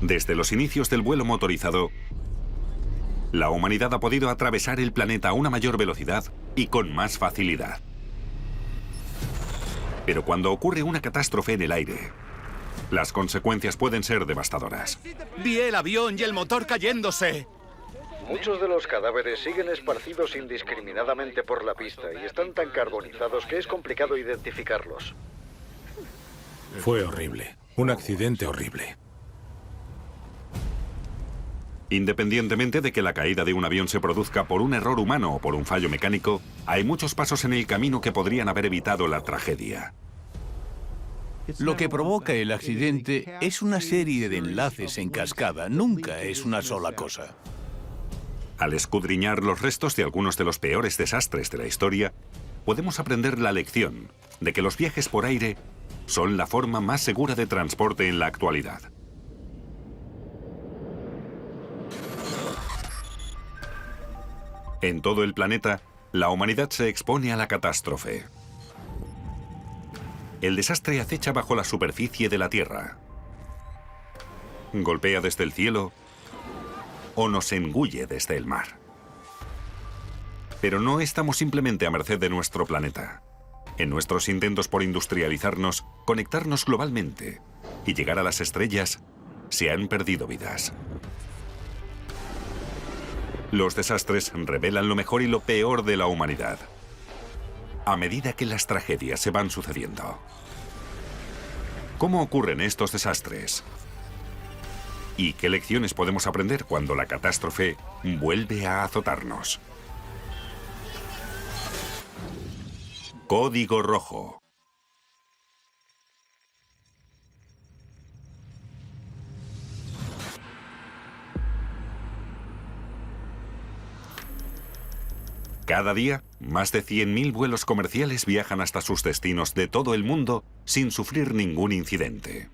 Desde los inicios del vuelo motorizado, la humanidad ha podido atravesar el planeta a una mayor velocidad y con más facilidad. Pero cuando ocurre una catástrofe en el aire, las consecuencias pueden ser devastadoras. Vi el avión y el motor cayéndose. Muchos de los cadáveres siguen esparcidos indiscriminadamente por la pista y están tan carbonizados que es complicado identificarlos. Fue horrible. Un accidente horrible. Independientemente de que la caída de un avión se produzca por un error humano o por un fallo mecánico, hay muchos pasos en el camino que podrían haber evitado la tragedia. Lo que provoca el accidente es una serie de enlaces en cascada, nunca es una sola cosa. Al escudriñar los restos de algunos de los peores desastres de la historia, podemos aprender la lección de que los viajes por aire son la forma más segura de transporte en la actualidad. En todo el planeta, la humanidad se expone a la catástrofe. El desastre acecha bajo la superficie de la Tierra. Golpea desde el cielo o nos engulle desde el mar. Pero no estamos simplemente a merced de nuestro planeta. En nuestros intentos por industrializarnos, conectarnos globalmente y llegar a las estrellas, se han perdido vidas. Los desastres revelan lo mejor y lo peor de la humanidad, a medida que las tragedias se van sucediendo. ¿Cómo ocurren estos desastres? ¿Y qué lecciones podemos aprender cuando la catástrofe vuelve a azotarnos? Código Rojo. Cada día, más de 100.000 vuelos comerciales viajan hasta sus destinos de todo el mundo sin sufrir ningún incidente.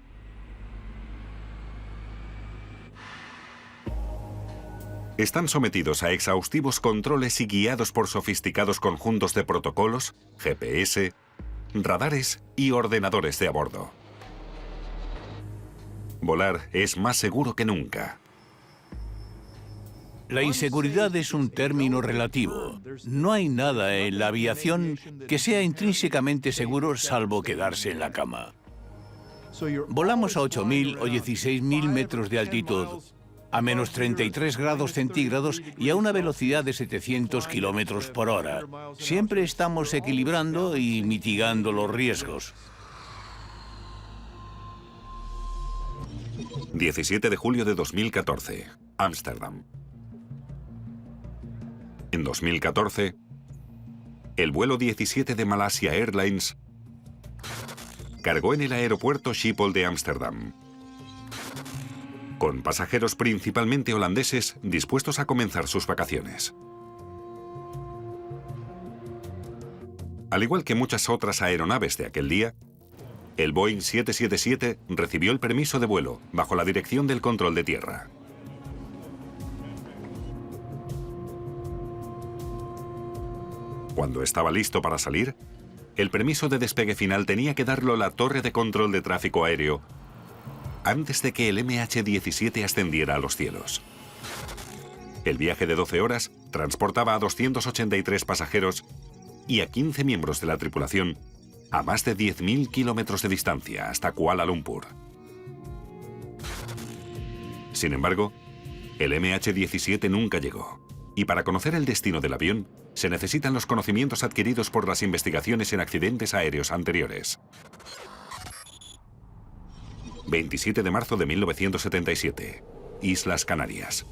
Están sometidos a exhaustivos controles y guiados por sofisticados conjuntos de protocolos, GPS, radares y ordenadores de a bordo. Volar es más seguro que nunca. La inseguridad es un término relativo. No hay nada en la aviación que sea intrínsecamente seguro salvo quedarse en la cama. Volamos a 8.000 o 16.000 metros de altitud, a menos 33 grados centígrados y a una velocidad de 700 kilómetros por hora. Siempre estamos equilibrando y mitigando los riesgos. 17 de julio de 2014, Ámsterdam. En 2014, el vuelo 17 de Malaysia Airlines cargó en el aeropuerto Schiphol de Ámsterdam, con pasajeros principalmente holandeses dispuestos a comenzar sus vacaciones. Al igual que muchas otras aeronaves de aquel día, el Boeing 777 recibió el permiso de vuelo bajo la dirección del control de tierra. Cuando estaba listo para salir, el permiso de despegue final tenía que darlo la torre de control de tráfico aéreo antes de que el MH17 ascendiera a los cielos. El viaje de 12 horas transportaba a 283 pasajeros y a 15 miembros de la tripulación a más de 10.000 kilómetros de distancia hasta Kuala Lumpur. Sin embargo, el MH17 nunca llegó, y para conocer el destino del avión se necesitan los conocimientos adquiridos por las investigaciones en accidentes aéreos anteriores. 27 de marzo de 1977, Islas Canarias.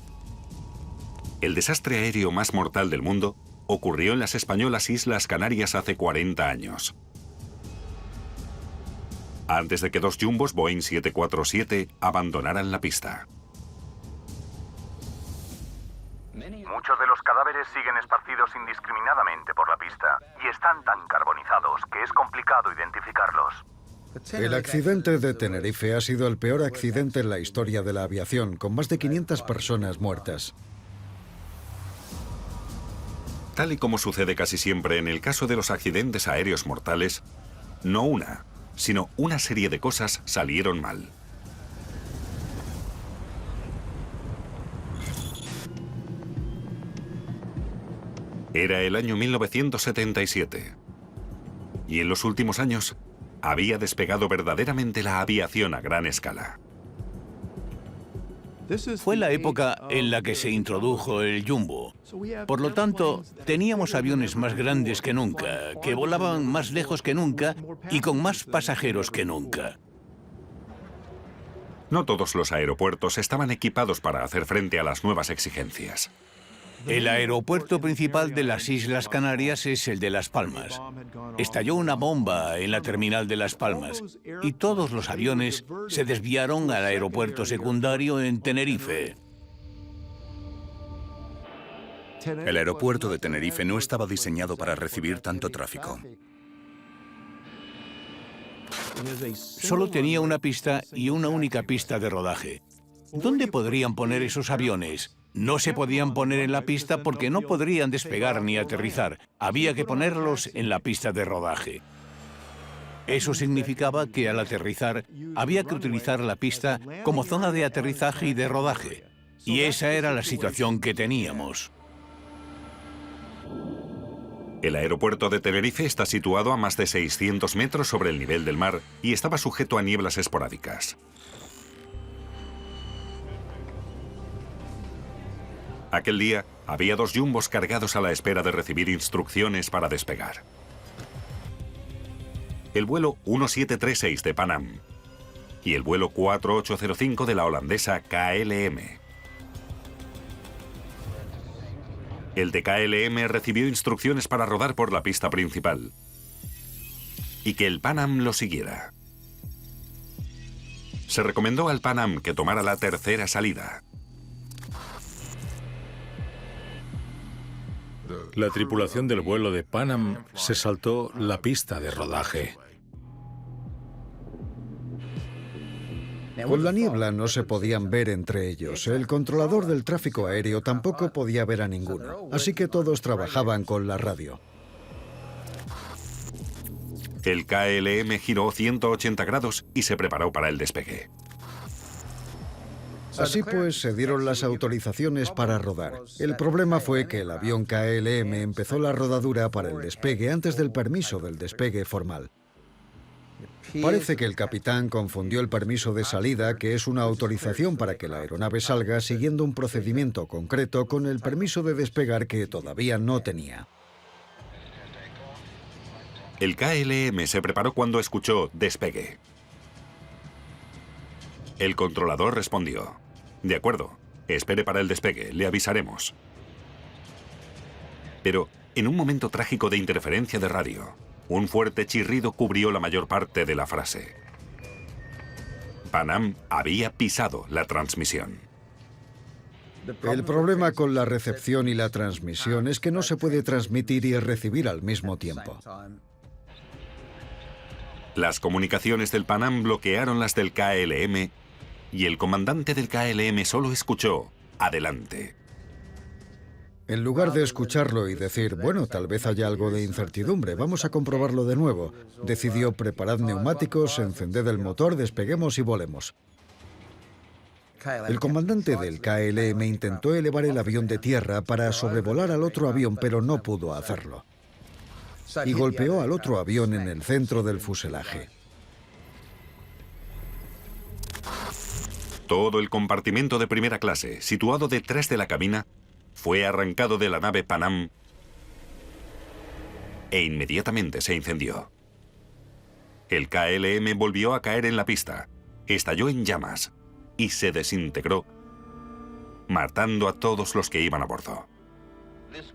El desastre aéreo más mortal del mundo ocurrió en las españolas Islas Canarias hace 40 años. Antes de que dos jumbos Boeing 747 abandonaran la pista. Muchos de los cadáveres siguen esparcidos indiscriminadamente por la pista y están tan carbonizados que es complicado identificarlos. El accidente de Tenerife ha sido el peor accidente en la historia de la aviación, con más de 500 personas muertas. Tal y como sucede casi siempre en el caso de los accidentes aéreos mortales, no una, sino una serie de cosas salieron mal. Era el año 1977. Y en los últimos años había despegado verdaderamente la aviación a gran escala. Fue la época en la que se introdujo el Jumbo. Por lo tanto, teníamos aviones más grandes que nunca, que volaban más lejos que nunca y con más pasajeros que nunca. No todos los aeropuertos estaban equipados para hacer frente a las nuevas exigencias. El aeropuerto principal de las Islas Canarias es el de Las Palmas. Estalló una bomba en la terminal de Las Palmas y todos los aviones se desviaron al aeropuerto secundario en Tenerife. El aeropuerto de Tenerife no estaba diseñado para recibir tanto tráfico. Solo tenía una pista y una única pista de rodaje. ¿Dónde podrían poner esos aviones? No se podían poner en la pista porque no podrían despegar ni aterrizar. Había que ponerlos en la pista de rodaje. Eso significaba que al aterrizar había que utilizar la pista como zona de aterrizaje y de rodaje. Y esa era la situación que teníamos. El aeropuerto de Tenerife está situado a más de 600 metros sobre el nivel del mar y estaba sujeto a nieblas esporádicas. Aquel día había 2 jumbos cargados a la espera de recibir instrucciones para despegar. El vuelo 1736 de Pan Am y el vuelo 4805 de la holandesa KLM. El de KLM recibió instrucciones para rodar por la pista principal y que el Pan Am lo siguiera. Se recomendó al Pan Am que tomara la tercera salida. La tripulación del vuelo de Pan Am se saltó la pista de rodaje. Con la niebla no se podían ver entre ellos. El controlador del tráfico aéreo tampoco podía ver a ninguno. Así que todos trabajaban con la radio. El KLM giró 180 grados y se preparó para el despegue. Así pues, se dieron las autorizaciones para rodar. El problema fue que el avión KLM empezó la rodadura para el despegue antes del permiso del despegue formal. Parece que el capitán confundió el permiso de salida, que es una autorización para que la aeronave salga siguiendo un procedimiento concreto, con el permiso de despegar que todavía no tenía. El KLM se preparó cuando escuchó despegue. El controlador respondió: de acuerdo, espere para el despegue, le avisaremos. Pero en un momento trágico de interferencia de radio, un fuerte chirrido cubrió la mayor parte de la frase. Pan Am había pisado la transmisión. El problema con la recepción y la transmisión es que no se puede transmitir y recibir al mismo tiempo. Las comunicaciones del Pan Am bloquearon las del KLM y el comandante del KLM solo escuchó adelante. En lugar de escucharlo y decir, bueno, tal vez haya algo de incertidumbre, vamos a comprobarlo de nuevo, decidió: preparad neumáticos, encended el motor, despeguemos y volemos. El comandante del KLM intentó elevar el avión de tierra para sobrevolar al otro avión, pero no pudo hacerlo. Y golpeó al otro avión en el centro del fuselaje. Todo el compartimento de primera clase, situado detrás de la cabina, fue arrancado de la nave Pan Am e inmediatamente se incendió. El KLM volvió a caer en la pista, estalló en llamas y se desintegró, matando a todos los que iban a bordo.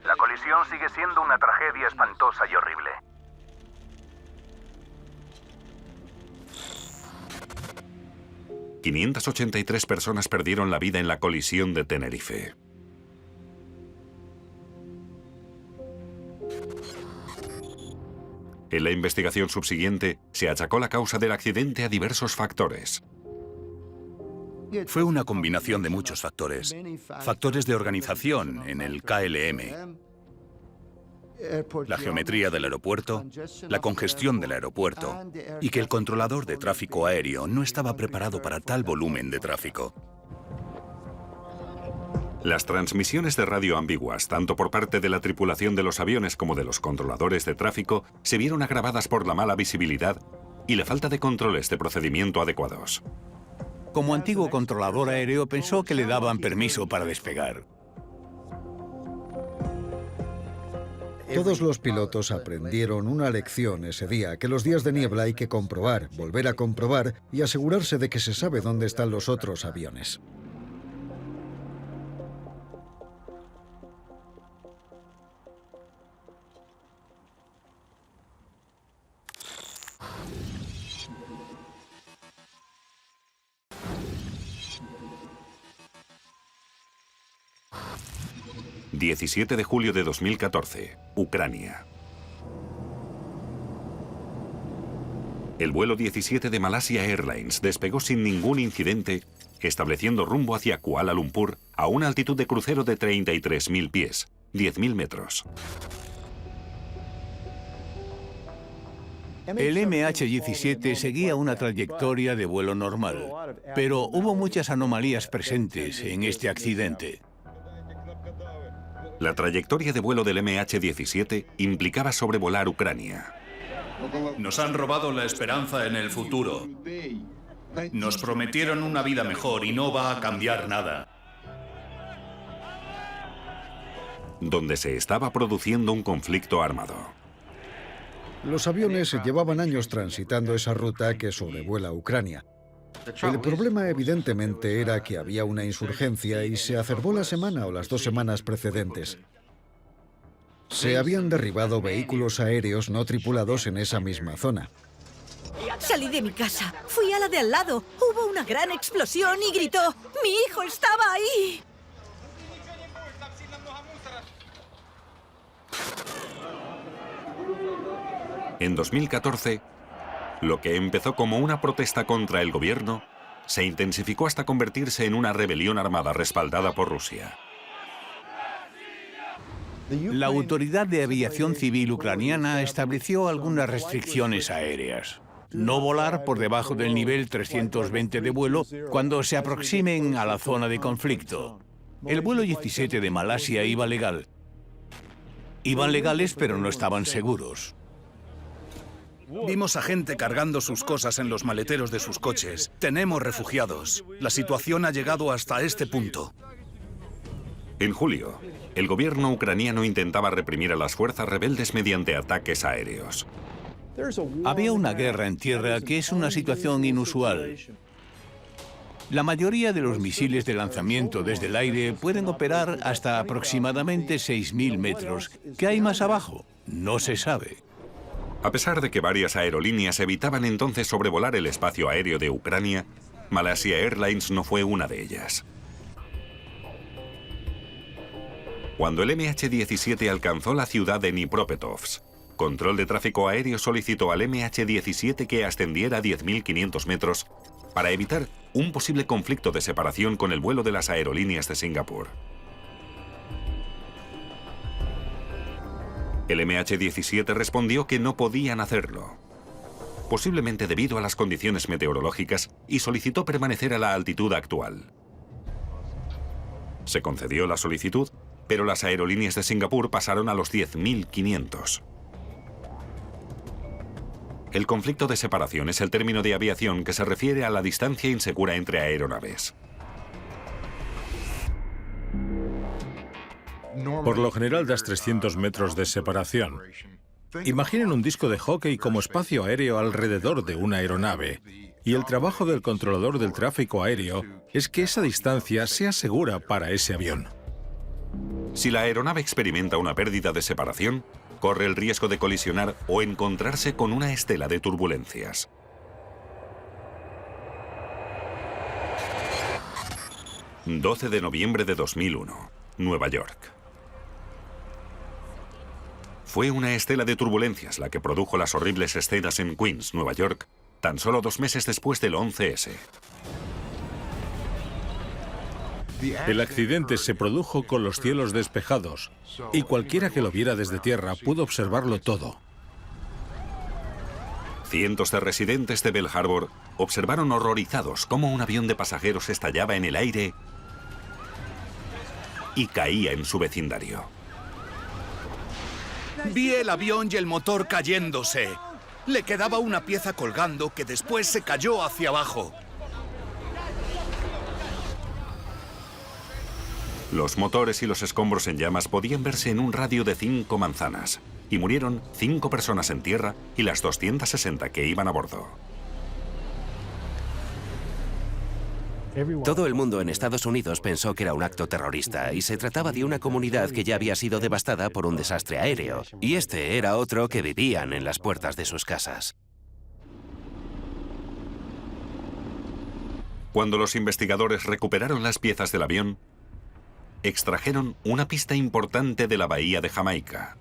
La colisión sigue siendo una tragedia espantosa y horrible. ...583 personas perdieron la vida en la colisión de Tenerife. En la investigación subsiguiente, se achacó la causa del accidente a diversos factores. Fue una combinación de muchos factores. Factores de organización en el KLM, la geometría del aeropuerto, la congestión del aeropuerto y que el controlador de tráfico aéreo no estaba preparado para tal volumen de tráfico. Las transmisiones de radio ambiguas, tanto por parte de la tripulación de los aviones como de los controladores de tráfico, se vieron agravadas por la mala visibilidad y la falta de controles de procedimiento adecuados. Como antiguo controlador aéreo, pensó que le daban permiso para despegar. Todos los pilotos aprendieron una lección ese día, que los días de niebla hay que comprobar, volver a comprobar y asegurarse de que se sabe dónde están los otros aviones. ...17 de julio de 2014, Ucrania. El vuelo 17 de Malaysia Airlines despegó sin ningún incidente, estableciendo rumbo hacia Kuala Lumpur a una altitud de crucero de 33.000 pies, 10.000 metros. El MH17 seguía una trayectoria de vuelo normal, pero hubo muchas anomalías presentes en este accidente. La trayectoria de vuelo del MH17 implicaba sobrevolar Ucrania. Nos han robado la esperanza en el futuro. Nos prometieron una vida mejor y no va a cambiar nada. Donde se estaba produciendo un conflicto armado. Los aviones llevaban años transitando esa ruta que sobrevuela Ucrania. El problema evidentemente era que había una insurgencia y se acervó la semana o las 2 semanas precedentes. Se habían derribado vehículos aéreos no tripulados en esa misma zona. Salí de mi casa, fui a la de al lado, hubo una gran explosión y gritó, ¡mi hijo estaba ahí! En 2014, lo que empezó como una protesta contra el gobierno se intensificó hasta convertirse en una rebelión armada respaldada por Rusia. La Autoridad de Aviación Civil ucraniana estableció algunas restricciones aéreas. No volar por debajo del nivel 320 de vuelo cuando se aproximen a la zona de conflicto. El vuelo 17 de Malasia iba legal. Iban legales, pero no estaban seguros. Vimos a gente cargando sus cosas en los maleteros de sus coches. Tenemos refugiados. La situación ha llegado hasta este punto. En julio, el gobierno ucraniano intentaba reprimir a las fuerzas rebeldes mediante ataques aéreos. Había una guerra en tierra que es una situación inusual. La mayoría de los misiles de lanzamiento desde el aire pueden operar hasta aproximadamente 6.000 metros. ¿Qué hay más abajo? No se sabe. A pesar de que varias aerolíneas evitaban entonces sobrevolar el espacio aéreo de Ucrania, Malaysia Airlines no fue una de ellas. Cuando el MH17 alcanzó la ciudad de Dnipropetrovsk, Control de Tráfico Aéreo solicitó al MH17 que ascendiera a 10.500 metros para evitar un posible conflicto de separación con el vuelo de las aerolíneas de Singapur. El MH17 respondió que no podían hacerlo, posiblemente debido a las condiciones meteorológicas, y solicitó permanecer a la altitud actual. Se concedió la solicitud, pero las aerolíneas de Singapur pasaron a los 10.500. El conflicto de separación es el término de aviación que se refiere a la distancia insegura entre aeronaves. Por lo general das 300 metros de separación. Imaginen un disco de hockey como espacio aéreo alrededor de una aeronave. Y el trabajo del controlador del tráfico aéreo es que esa distancia sea segura para ese avión. Si la aeronave experimenta una pérdida de separación, corre el riesgo de colisionar o encontrarse con una estela de turbulencias. ...12 de noviembre de 2001, Nueva York. Fue una estela de turbulencias la que produjo las horribles escenas en Queens, Nueva York, tan solo 2 meses después del 11S. El accidente se produjo con los cielos despejados y cualquiera que lo viera desde tierra pudo observarlo todo. Cientos de residentes de Bell Harbor observaron horrorizados cómo un avión de pasajeros estallaba en el aire y caía en su vecindario. Vi el avión y el motor cayéndose. Le quedaba una pieza colgando que después se cayó hacia abajo. Los motores y los escombros en llamas podían verse en un radio de 5 manzanas, y murieron 5 personas en tierra y las 260 que iban a bordo. Todo el mundo en Estados Unidos pensó que era un acto terrorista y se trataba de una comunidad que ya había sido devastada por un desastre aéreo. Y este era otro que vivían en las puertas de sus casas. Cuando los investigadores recuperaron las piezas del avión, extrajeron una pista importante de la bahía de Jamaica: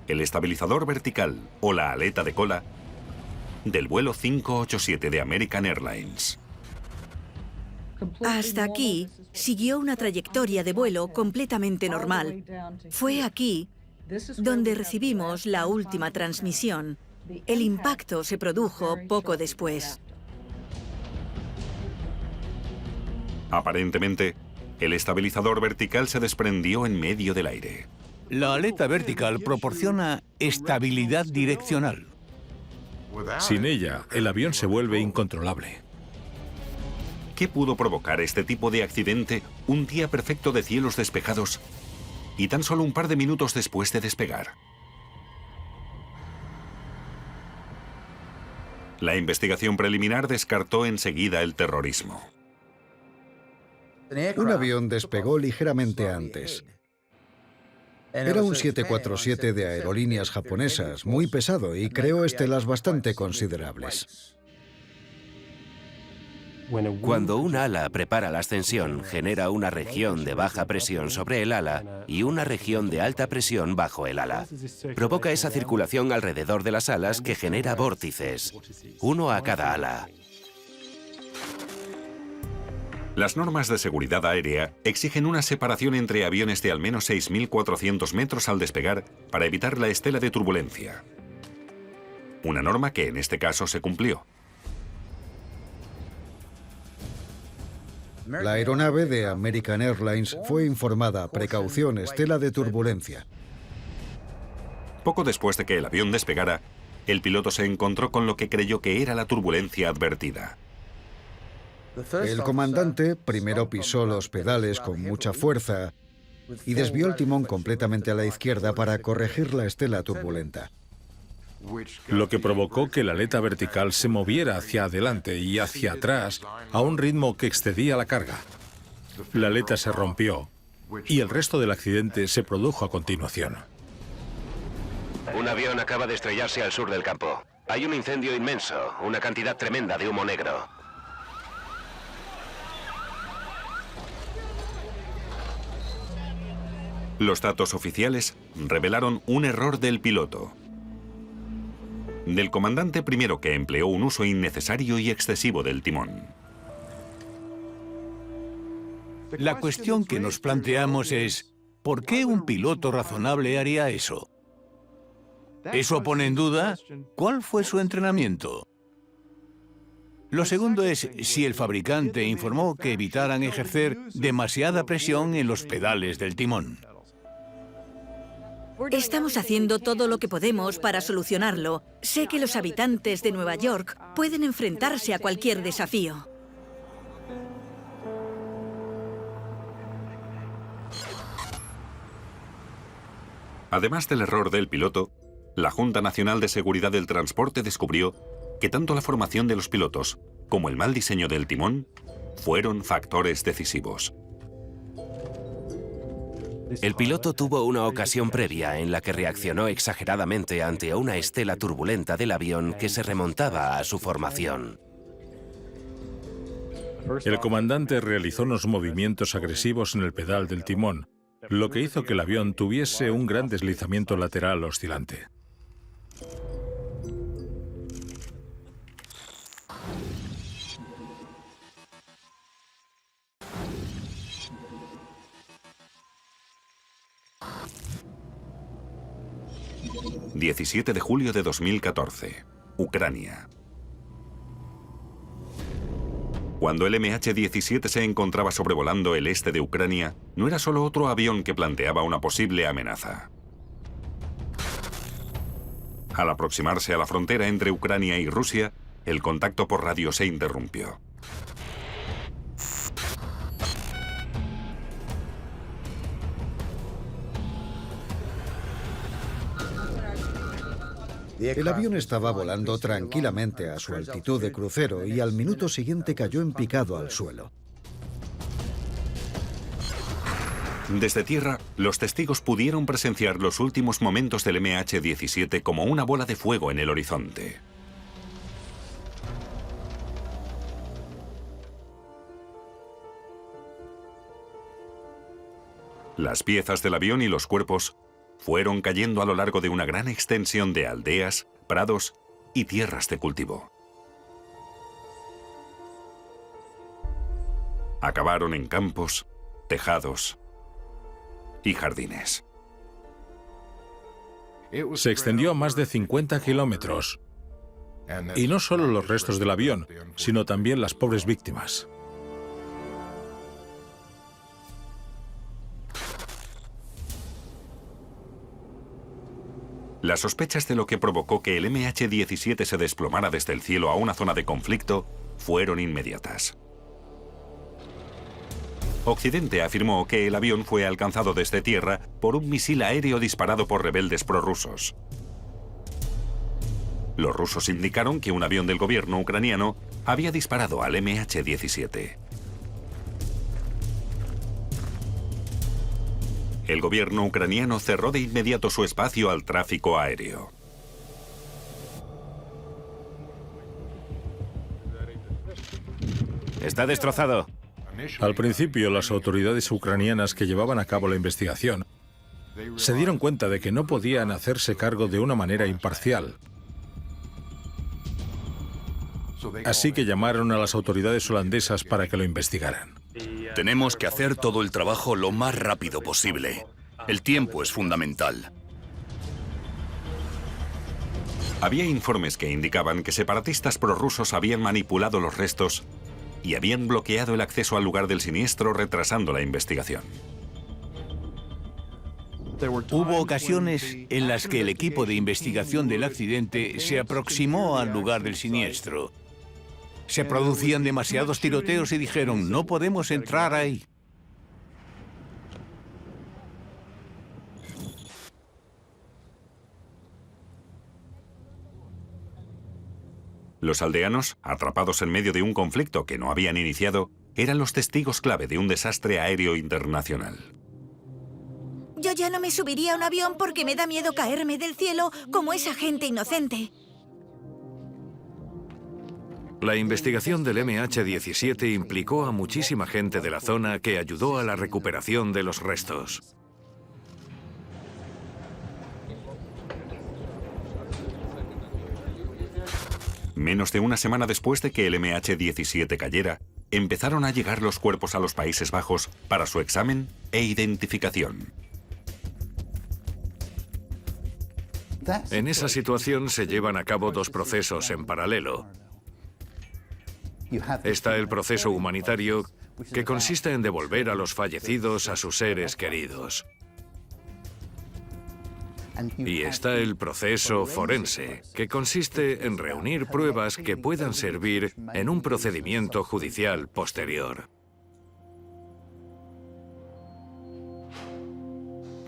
el estabilizador vertical o la aleta de cola del vuelo 587 de American Airlines. Hasta aquí siguió una trayectoria de vuelo completamente normal. Fue aquí donde recibimos la última transmisión. El impacto se produjo poco después. Aparentemente, el estabilizador vertical se desprendió en medio del aire. La aleta vertical proporciona estabilidad direccional. Sin ella, el avión se vuelve incontrolable. ¿Qué pudo provocar este tipo de accidente un día perfecto de cielos despejados y tan solo un par de minutos después de despegar? La investigación preliminar descartó enseguida el terrorismo. Un avión despegó ligeramente antes. Era un 747 de aerolíneas japonesas, muy pesado y creó estelas bastante considerables. Cuando un ala prepara la ascensión, genera una región de baja presión sobre el ala y una región de alta presión bajo el ala. Provoca esa circulación alrededor de las alas que genera vórtices, uno a cada ala. Las normas de seguridad aérea exigen una separación entre aviones de al menos 6.400 metros al despegar para evitar la estela de turbulencia. Una norma que en este caso se cumplió. La aeronave de American Airlines fue informada: precaución, estela de turbulencia. Poco después de que el avión despegara, el piloto se encontró con lo que creyó que era la turbulencia advertida. El comandante primero pisó los pedales con mucha fuerza y desvió el timón completamente a la izquierda para corregir la estela turbulenta. Lo que provocó que la aleta vertical se moviera hacia adelante y hacia atrás a un ritmo que excedía la carga. La aleta se rompió y el resto del accidente se produjo a continuación. Un avión acaba de estrellarse al sur del campo. Hay un incendio inmenso, una cantidad tremenda de humo negro. Los datos oficiales revelaron un error del piloto. Del comandante primero, que empleó un uso innecesario y excesivo del timón. La cuestión que nos planteamos es, ¿por qué un piloto razonable haría eso? Eso pone en duda cuál fue su entrenamiento. Lo segundo es si el fabricante informó que evitaran ejercer demasiada presión en los pedales del timón. Estamos haciendo todo lo que podemos para solucionarlo. Sé que los habitantes de Nueva York pueden enfrentarse a cualquier desafío. Además del error del piloto, la Junta Nacional de Seguridad del Transporte descubrió que tanto la formación de los pilotos como el mal diseño del timón fueron factores decisivos. El piloto tuvo una ocasión previa en la que reaccionó exageradamente ante una estela turbulenta del avión que se remontaba a su formación. El comandante realizó unos movimientos agresivos en el pedal del timón, lo que hizo que el avión tuviese un gran deslizamiento lateral oscilante. ...17 de julio de 2014... Ucrania. Cuando el MH17 se encontraba sobrevolando el este de Ucrania, no era solo otro avión que planteaba una posible amenaza. Al aproximarse a la frontera entre Ucrania y Rusia, el contacto por radio se interrumpió. El avión estaba volando tranquilamente a su altitud de crucero y al minuto siguiente cayó en picado al suelo. Desde tierra, los testigos pudieron presenciar los últimos momentos del MH17 como una bola de fuego en el horizonte. Las piezas del avión y los cuerpos fueron cayendo a lo largo de una gran extensión de aldeas, prados y tierras de cultivo. Acabaron en campos, tejados y jardines. Se extendió a más de 50 kilómetros. Y no solo los restos del avión, sino también las pobres víctimas. Las sospechas de lo que provocó que el MH17 se desplomara desde el cielo a una zona de conflicto fueron inmediatas. Occidente afirmó que el avión fue alcanzado desde tierra por un misil aéreo disparado por rebeldes prorrusos. Los rusos indicaron que un avión del gobierno ucraniano había disparado al MH17. El gobierno ucraniano cerró de inmediato su espacio al tráfico aéreo. Está destrozado. Al principio, las autoridades ucranianas que llevaban a cabo la investigación se dieron cuenta de que no podían hacerse cargo de una manera imparcial. Así que llamaron a las autoridades holandesas para que lo investigaran. Tenemos que hacer todo el trabajo lo más rápido posible. El tiempo es fundamental. Había informes que indicaban que separatistas prorrusos habían manipulado los restos y habían bloqueado el acceso al lugar del siniestro, retrasando la investigación. Hubo ocasiones en las que el equipo de investigación del accidente se aproximó al lugar del siniestro. Se producían demasiados tiroteos y dijeron, no podemos entrar ahí. Los aldeanos, atrapados en medio de un conflicto que no habían iniciado, eran los testigos clave de un desastre aéreo internacional. Yo ya no me subiría a un avión porque me da miedo caerme del cielo como esa gente inocente. La investigación del MH17 implicó a muchísima gente de la zona que ayudó a la recuperación de los restos. Menos de una semana después de que el MH17 cayera, empezaron a llegar los cuerpos a los Países Bajos para su examen e identificación. En esa situación se llevan a cabo dos procesos en paralelo. Está el proceso humanitario, que consiste en devolver a los fallecidos a sus seres queridos. Y está el proceso forense, que consiste en reunir pruebas que puedan servir en un procedimiento judicial posterior.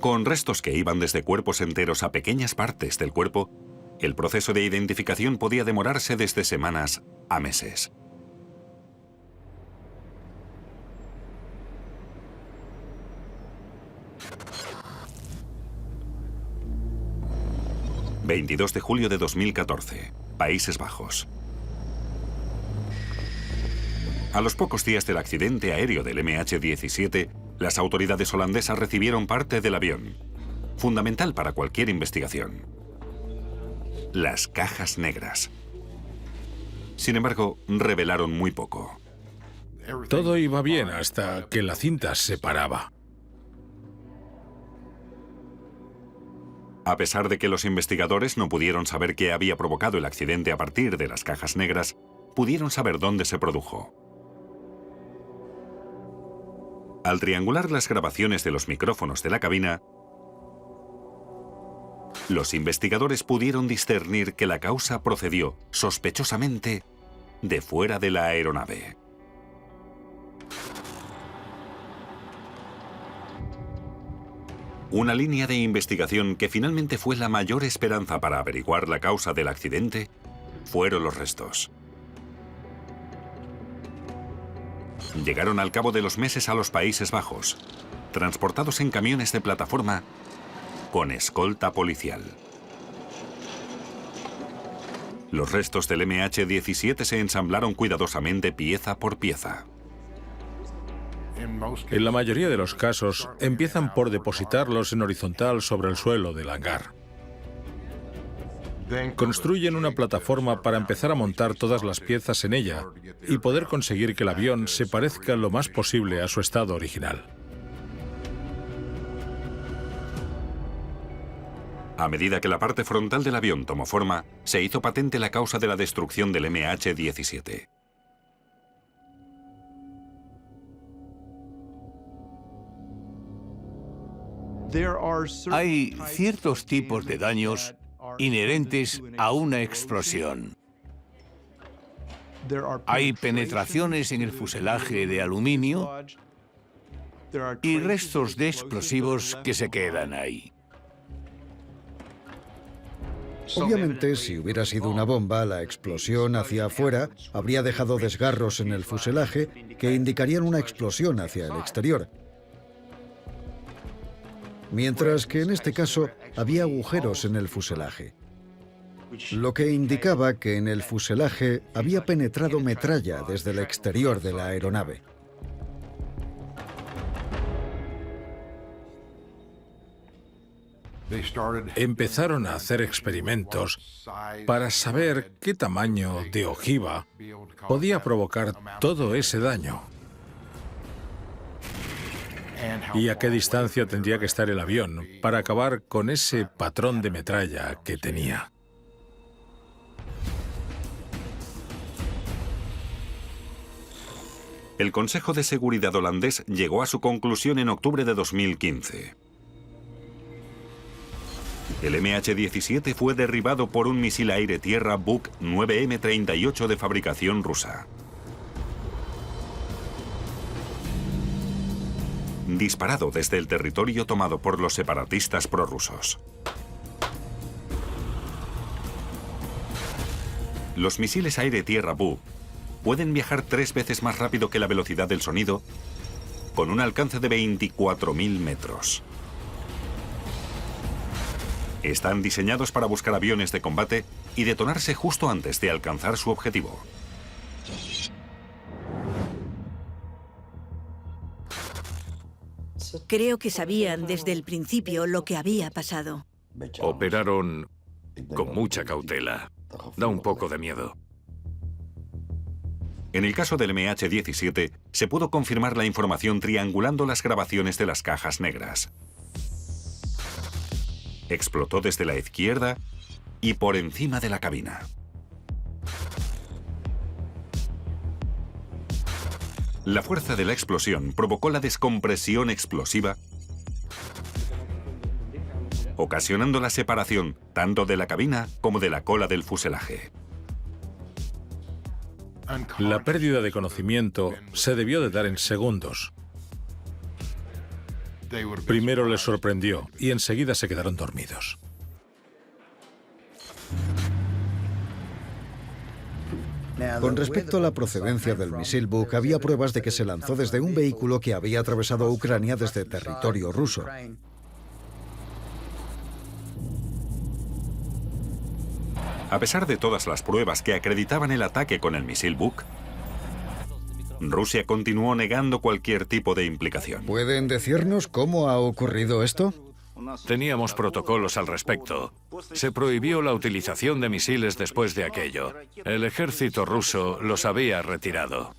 Con restos que iban desde cuerpos enteros a pequeñas partes del cuerpo, el proceso de identificación podía demorarse desde semanas a meses. ...22 de julio de 2014, Países Bajos. A los pocos días del accidente aéreo del MH17, las autoridades holandesas recibieron parte del avión, fundamental para cualquier investigación: las cajas negras. Sin embargo, revelaron muy poco. Todo iba bien hasta que la cinta se paraba. A pesar de que los investigadores no pudieron saber qué había provocado el accidente a partir de las cajas negras, pudieron saber dónde se produjo. Al triangular las grabaciones de los micrófonos de la cabina, los investigadores pudieron discernir que la causa procedió, sospechosamente, de fuera de la aeronave. Una línea de investigación que finalmente fue la mayor esperanza para averiguar la causa del accidente fueron los restos. Llegaron al cabo de los meses a los Países Bajos, transportados en camiones de plataforma con escolta policial. Los restos del MH17 se ensamblaron cuidadosamente pieza por pieza. En la mayoría de los casos, empiezan por depositarlos en horizontal sobre el suelo del hangar. Construyen una plataforma para empezar a montar todas las piezas en ella y poder conseguir que el avión se parezca lo más posible a su estado original. A medida que la parte frontal del avión tomó forma, se hizo patente la causa de la destrucción del MH17. Hay ciertos tipos de daños inherentes a una explosión. Hay penetraciones en el fuselaje de aluminio y restos de explosivos que se quedan ahí. Obviamente, si hubiera sido una bomba, la explosión hacia afuera habría dejado desgarros en el fuselaje que indicarían una explosión hacia el exterior. Mientras que en este caso había agujeros en el fuselaje, lo que indicaba que en el fuselaje había penetrado metralla desde el exterior de la aeronave. Empezaron a hacer experimentos para saber qué tamaño de ojiva podía provocar todo ese daño y a qué distancia tendría que estar el avión para acabar con ese patrón de metralla que tenía. El Consejo de Seguridad holandés llegó a su conclusión en octubre de 2015. El MH17 fue derribado por un misil aire-tierra Buk 9M38 de fabricación rusa. Disparado desde el territorio tomado por los separatistas prorrusos. Los misiles aire-tierra Buk pueden viajar 3 veces más rápido que la velocidad del sonido, con un alcance de 24.000 metros. Están diseñados para buscar aviones de combate y detonarse justo antes de alcanzar su objetivo. Creo que sabían desde el principio lo que había pasado. Operaron con mucha cautela. Da un poco de miedo. En el caso del MH17, se pudo confirmar la información triangulando las grabaciones de las cajas negras. Explotó desde la izquierda y por encima de la cabina. La fuerza de la explosión provocó la descompresión explosiva, ocasionando la separación tanto de la cabina como de la cola del fuselaje. La pérdida de conocimiento se debió de dar en segundos. Primero les sorprendió y enseguida se quedaron dormidos. Con respecto a la procedencia del misil Buk, había pruebas de que se lanzó desde un vehículo que había atravesado Ucrania desde territorio ruso. A pesar de todas las pruebas que acreditaban el ataque con el misil Buk, Rusia continuó negando cualquier tipo de implicación. ¿Pueden decirnos cómo ha ocurrido esto? Teníamos protocolos al respecto. Se prohibió la utilización de misiles después de aquello. El ejército ruso los había retirado.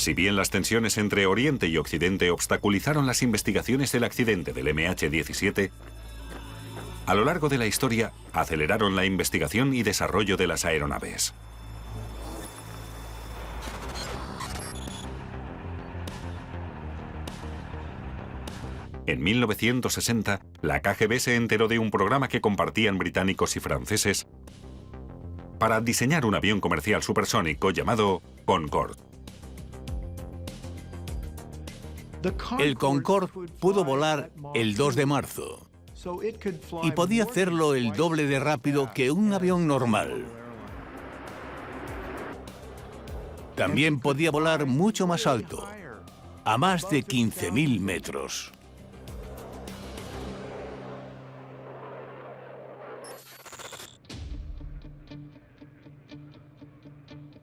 Si bien las tensiones entre Oriente y Occidente obstaculizaron las investigaciones del accidente del MH17, a lo largo de la historia aceleraron la investigación y desarrollo de las aeronaves. En 1960, la KGB se enteró de un programa que compartían británicos y franceses para diseñar un avión comercial supersónico llamado Concorde. El Concorde pudo volar el 2 de marzo y podía hacerlo el doble de rápido que un avión normal. También podía volar mucho más alto, a más de 15.000 metros.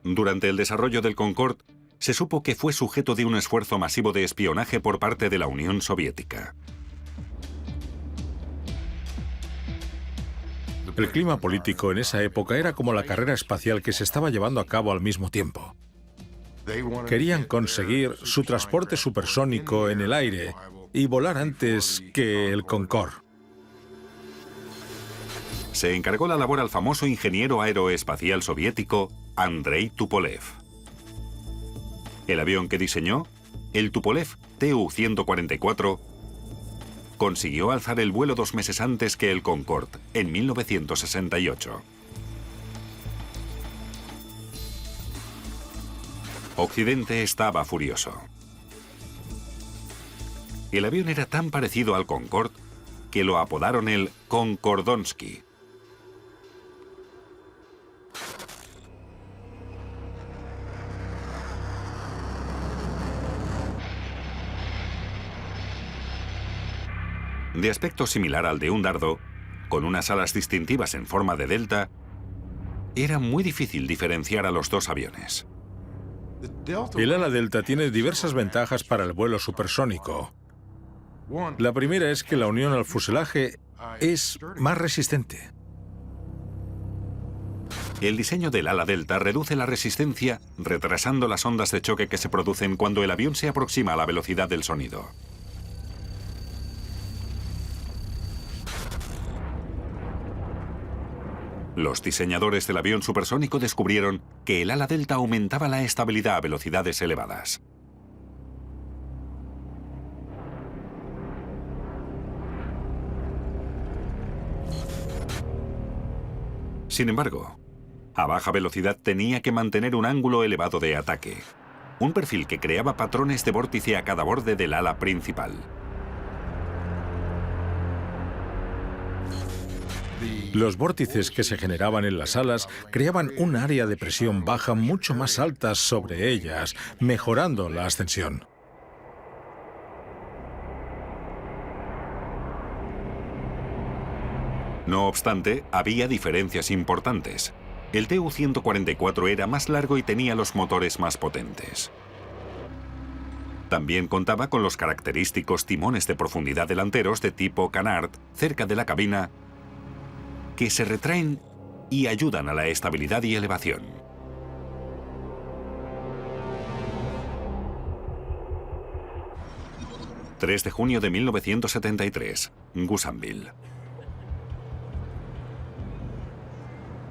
Durante el desarrollo del Concorde, se supo que fue sujeto de un esfuerzo masivo de espionaje por parte de la Unión Soviética. El clima político en esa época era como la carrera espacial que se estaba llevando a cabo al mismo tiempo. Querían conseguir su transporte supersónico en el aire y volar antes que el Concorde. Se encargó la labor al famoso ingeniero aeroespacial soviético Andrei Tupolev. El avión que diseñó, el Tupolev Tu-144, consiguió alzar el vuelo 2 meses antes que el Concorde, en 1968. Occidente estaba furioso. El avión era tan parecido al Concorde que lo apodaron el Concordonsky. De aspecto similar al de un dardo, con unas alas distintivas en forma de delta, era muy difícil diferenciar a los dos aviones. El ala delta tiene diversas ventajas para el vuelo supersónico. La primera es que la unión al fuselaje es más resistente. El diseño del ala delta reduce la resistencia, retrasando las ondas de choque que se producen cuando el avión se aproxima a la velocidad del sonido. Los diseñadores del avión supersónico descubrieron que el ala delta aumentaba la estabilidad a velocidades elevadas. Sin embargo, a baja velocidad tenía que mantener un ángulo elevado de ataque, un perfil que creaba patrones de vórtice a cada borde del ala principal. Los vórtices que se generaban en las alas creaban un área de presión baja mucho más alta sobre ellas, mejorando la ascensión. No obstante, había diferencias importantes. El Tu-144 era más largo y tenía los motores más potentes. También contaba con los característicos timones de profundidad delanteros de tipo canard cerca de la cabina, que se retraen y ayudan a la estabilidad y elevación. ...3 de junio de 1973, Gussainville.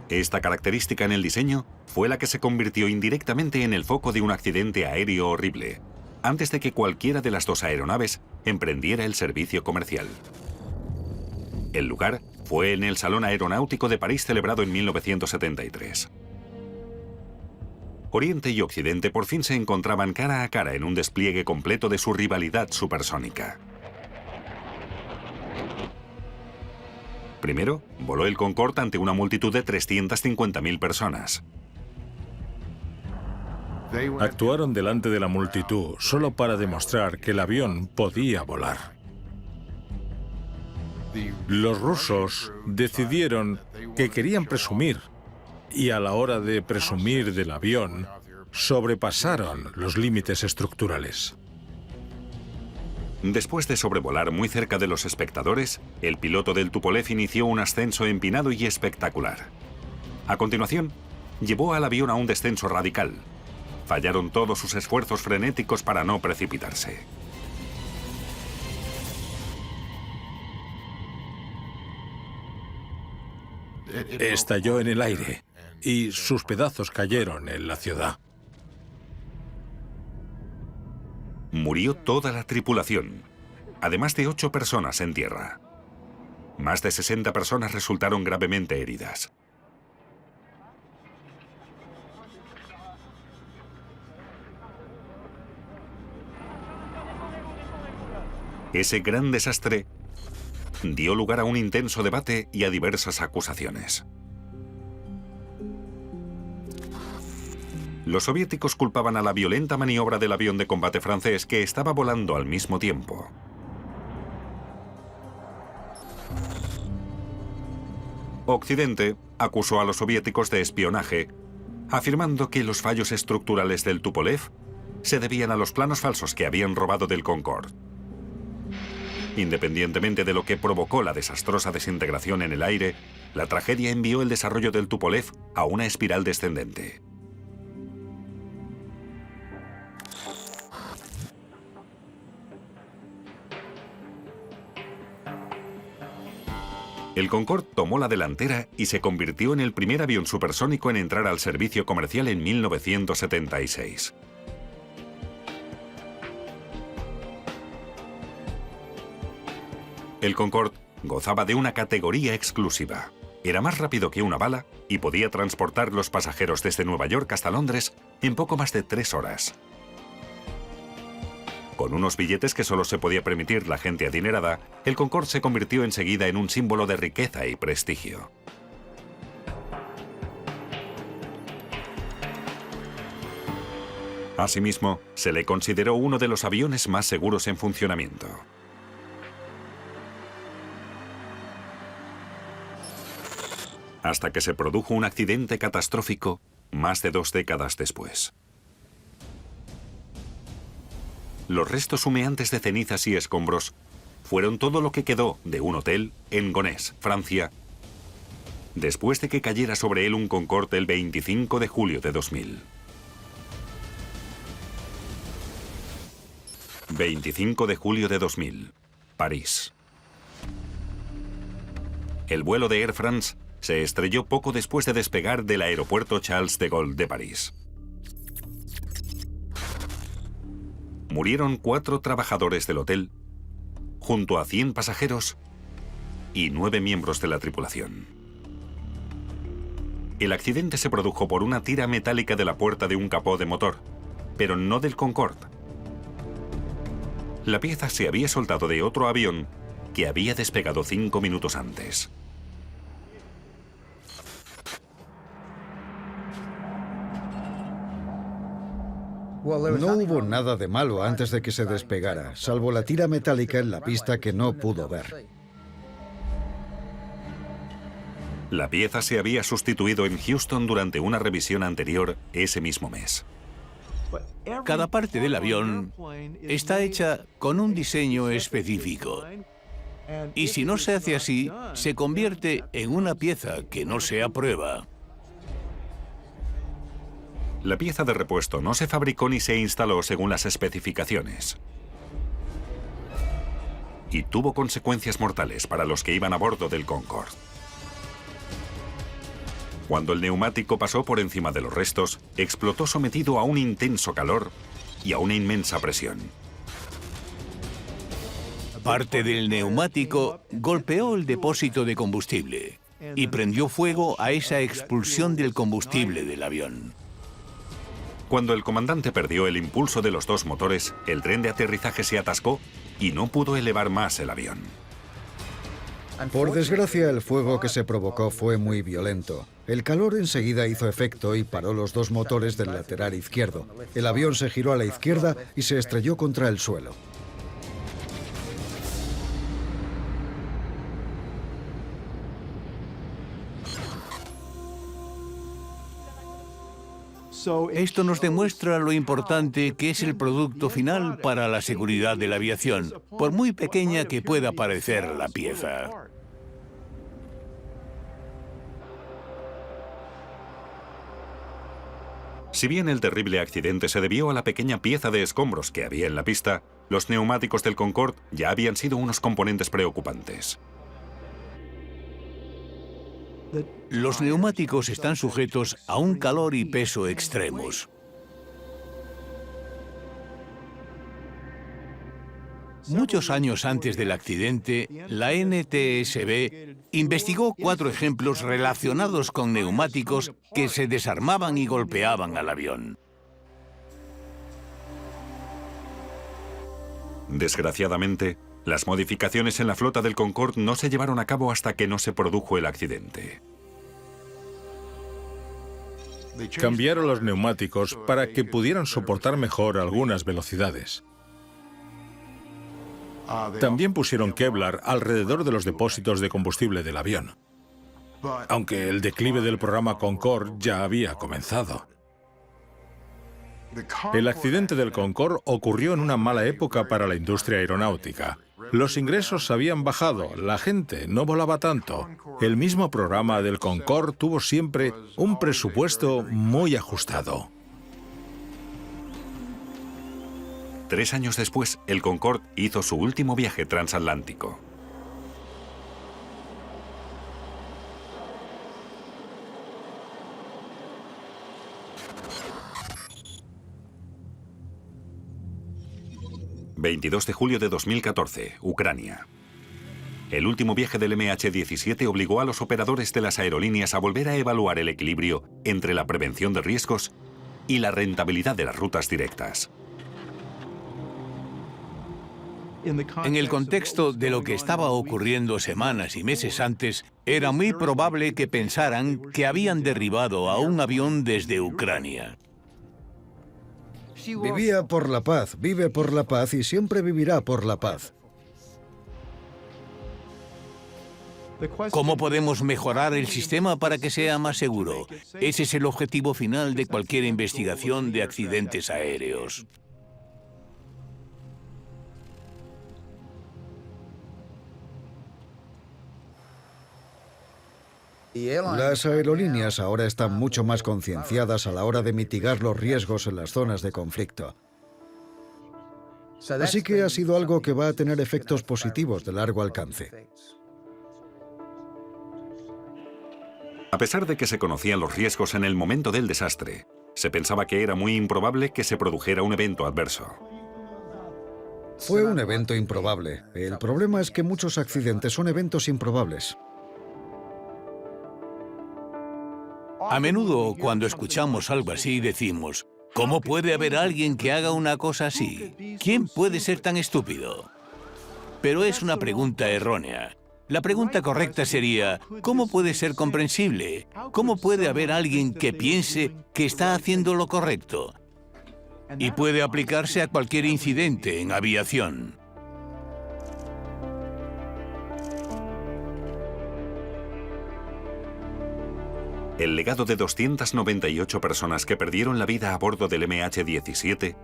Esta característica en el diseño fue la que se convirtió indirectamente en el foco de un accidente aéreo horrible, antes de que cualquiera de las dos aeronaves emprendiera el servicio comercial. El lugar fue en el Salón Aeronáutico de París, celebrado en 1973. Oriente y Occidente por fin se encontraban cara a cara en un despliegue completo de su rivalidad supersónica. Primero, voló el Concorde ante una multitud de 350.000 personas. Actuaron delante de la multitud solo para demostrar que el avión podía volar. Los rusos decidieron que querían presumir, y a la hora de presumir del avión, sobrepasaron los límites estructurales. Después de sobrevolar muy cerca de los espectadores, el piloto del Tupolev inició un ascenso empinado y espectacular. A continuación, llevó al avión a un descenso radical, Fallaron todos sus esfuerzos frenéticos para no precipitarse. Estalló en el aire y sus pedazos cayeron en la ciudad. Murió toda la tripulación, además de 8 personas en tierra. Más de 60 personas resultaron gravemente heridas. Ese gran desastre dio lugar a un intenso debate y a diversas acusaciones. Los soviéticos culpaban a la violenta maniobra del avión de combate francés que estaba volando al mismo tiempo. Occidente acusó a los soviéticos de espionaje, afirmando que los fallos estructurales del Tupolev se debían a los planos falsos que habían robado del Concorde. Independientemente de lo que provocó la desastrosa desintegración en el aire, la tragedia envió el desarrollo del Tupolev a una espiral descendente. El Concorde tomó la delantera y se convirtió en el primer avión supersónico en entrar al servicio comercial en 1976. El Concorde gozaba de una categoría exclusiva. Era más rápido que una bala y podía transportar los pasajeros desde Nueva York hasta Londres en poco más de 3 horas. Con unos billetes que solo se podía permitir la gente adinerada, el Concorde se convirtió enseguida en un símbolo de riqueza y prestigio. Asimismo, se le consideró uno de los aviones más seguros en funcionamiento. Hasta que se produjo un accidente catastrófico más de 2 décadas después. Los restos humeantes de cenizas y escombros fueron todo lo que quedó de un hotel en Gonesse, Francia, después de que cayera sobre él un Concorde el 25 de julio de 2000. 25 de julio de 2000, París. El vuelo de Air France se estrelló poco después de despegar del aeropuerto Charles de Gaulle de París. Murieron 4 trabajadores del hotel, junto a 100 pasajeros y 9 miembros de la tripulación. El accidente se produjo por una tira metálica de la puerta de un capó de motor, pero no del Concorde. La pieza se había soltado de otro avión que había despegado 5 minutos antes. No hubo nada de malo antes de que se despegara, salvo la tira metálica en la pista que no pudo ver. La pieza se había sustituido en Houston durante una revisión anterior ese mismo mes. Cada parte del avión está hecha con un diseño específico. Y si no se hace así, se convierte en una pieza que no se aprueba. La pieza de repuesto no se fabricó ni se instaló según las especificaciones. Y tuvo consecuencias mortales para los que iban a bordo del Concorde. Cuando el neumático pasó por encima de los restos, explotó sometido a un intenso calor y a una inmensa presión. Parte del neumático golpeó el depósito de combustible y prendió fuego a esa expulsión del combustible del avión. Cuando el comandante perdió el impulso de los 2 motores, el tren de aterrizaje se atascó y no pudo elevar más el avión. Por desgracia, el fuego que se provocó fue muy violento. El calor enseguida hizo efecto y paró los 2 motores del lateral izquierdo. El avión se giró a la izquierda y se estrelló contra el suelo. Esto nos demuestra lo importante que es el producto final para la seguridad de la aviación, por muy pequeña que pueda parecer la pieza. Si bien el terrible accidente se debió a la pequeña pieza de escombros que había en la pista, los neumáticos del Concorde ya habían sido unos componentes preocupantes. Los neumáticos están sujetos a un calor y peso extremos. Muchos años antes del accidente, la NTSB investigó 4 ejemplos relacionados con neumáticos que se desarmaban y golpeaban al avión. Desgraciadamente, las modificaciones en la flota del Concorde no se llevaron a cabo hasta que no se produjo el accidente. Cambiaron los neumáticos para que pudieran soportar mejor algunas velocidades. También pusieron Kevlar alrededor de los depósitos de combustible del avión, aunque el declive del programa Concorde ya había comenzado. El accidente del Concorde ocurrió en una mala época para la industria aeronáutica. Los ingresos habían bajado, la gente no volaba tanto. El mismo programa del Concorde tuvo siempre un presupuesto muy ajustado. 3 años después, el Concorde hizo su último viaje transatlántico. ...22 de julio de 2014, Ucrania. El último viaje del MH17 obligó a los operadores de las aerolíneas a volver a evaluar el equilibrio entre la prevención de riesgos y la rentabilidad de las rutas directas. En el contexto de lo que estaba ocurriendo semanas y meses antes, era muy probable que pensaran que habían derribado a un avión desde Ucrania. Vivía por la paz, vive por la paz y siempre vivirá por la paz. ¿Cómo podemos mejorar el sistema para que sea más seguro? Ese es el objetivo final de cualquier investigación de accidentes aéreos. Las aerolíneas ahora están mucho más concienciadas a la hora de mitigar los riesgos en las zonas de conflicto. Así que ha sido algo que va a tener efectos positivos de largo alcance. A pesar de que se conocían los riesgos en el momento del desastre, se pensaba que era muy improbable que se produjera un evento adverso. Fue un evento improbable. El problema es que muchos accidentes son eventos improbables. A menudo, cuando escuchamos algo así, decimos, ¿cómo puede haber alguien que haga una cosa así? ¿Quién puede ser tan estúpido? Pero es una pregunta errónea. La pregunta correcta sería, ¿cómo puede ser comprensible? ¿Cómo puede haber alguien que piense que está haciendo lo correcto? Y puede aplicarse a cualquier incidente en aviación. El legado de 298 personas que perdieron la vida a bordo del MH17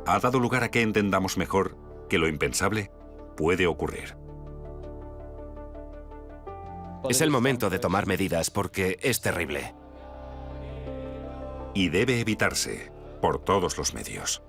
ha dado lugar a que entendamos mejor que lo impensable puede ocurrir. Es el momento de tomar medidas porque es terrible. Y debe evitarse por todos los medios.